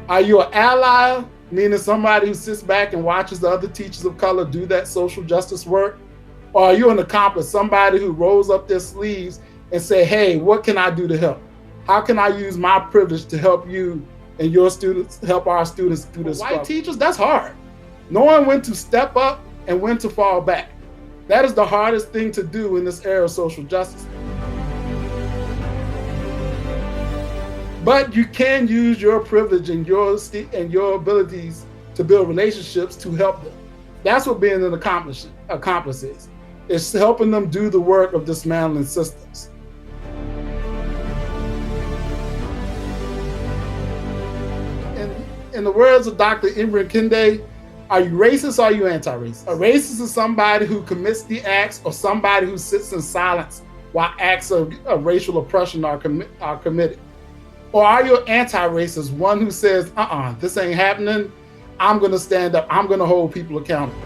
Are you an ally, meaning somebody who sits back and watches the other teachers of color do that social justice work? Or are you an accomplice, somebody who rolls up their sleeves and say, hey, what can I do to help? How can I use my privilege to help you and your students, help our students through this struggle? White teachers, that's hard. Knowing when to step up and when to fall back. That is the hardest thing to do in this era of social justice. But you can use your privilege and your abilities to build relationships to help them. That's what being an accomplice is. It's helping them do the work of dismantling systems. In the words of Dr. Ibram Kendi, are you racist or are you anti-racist? A racist is somebody who commits the acts or somebody who sits in silence while acts of racial oppression are committed. Or are you an anti-racist, one who says, this ain't happening, I'm gonna stand up, I'm gonna hold people accountable.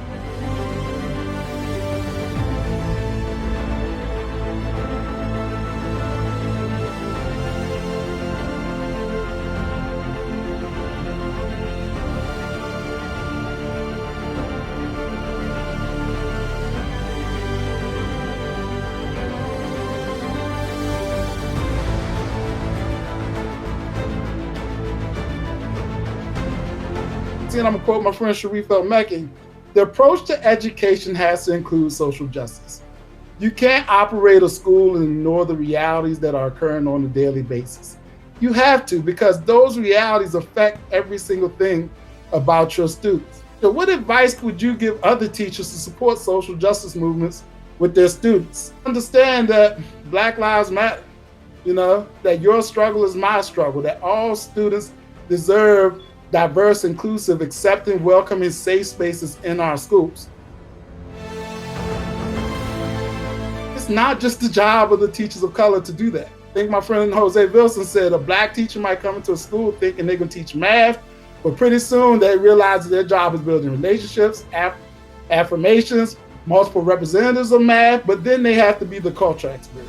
And I'm gonna quote my friend Sharif El-Mekki, the approach to education has to include social justice. You can't operate a school and ignore the realities that are occurring on a daily basis. You have to, because those realities affect every single thing about your students. So what advice would you give other teachers to support social justice movements with their students? Understand that Black Lives Matter, that your struggle is my struggle, that all students deserve diverse, inclusive, accepting, welcoming, safe spaces in our schools. It's not just the job of the teachers of color to do that. I think my friend Jose Wilson said a Black teacher might come into a school thinking they're gonna teach math, but pretty soon they realize that their job is building relationships, affirmations, multiple representatives of math, but then they have to be the culture expert.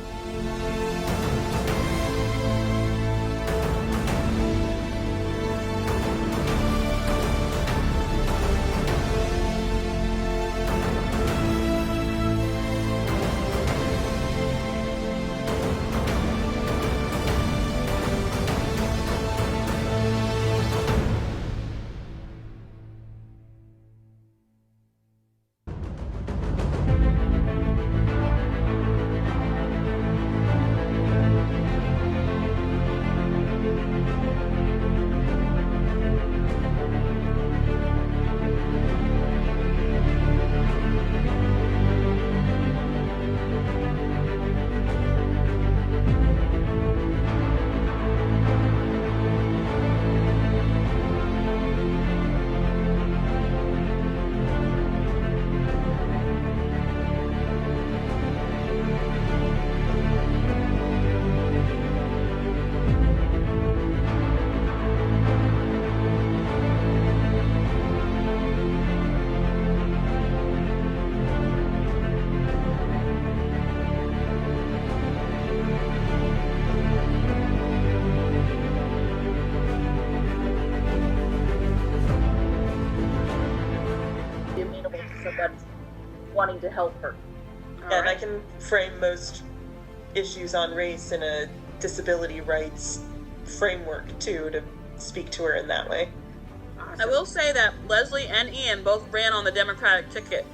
Wanting to help her. And I can frame most issues on race in a disability rights framework too, to speak to her in that way. Awesome. I will say that Leslie and Ian both ran on the Democratic ticket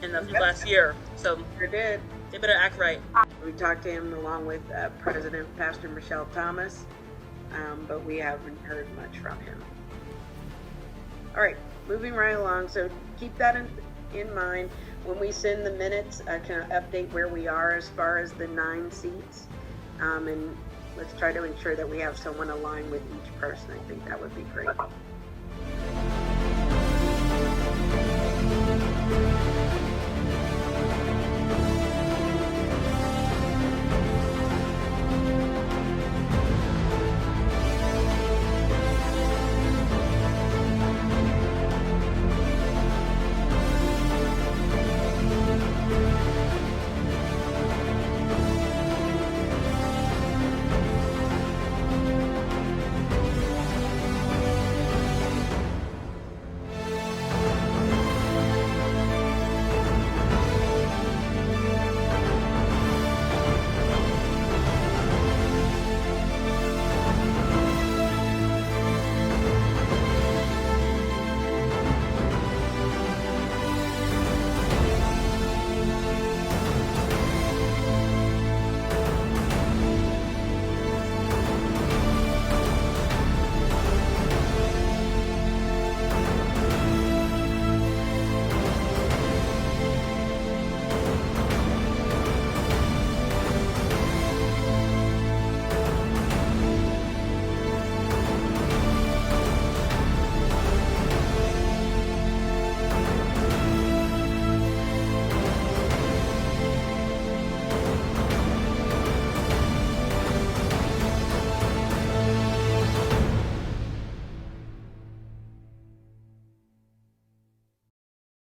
in the last year, so Sure did. they better act right. We talked to him along with President Pastor Michelle Thomas, but we haven't heard much from him. All right, moving right along. So keep that in mind. When we send the minutes, I can update where we are as far as the 9 seats. And let's try to ensure that we have someone aligned with each person. I think that would be great.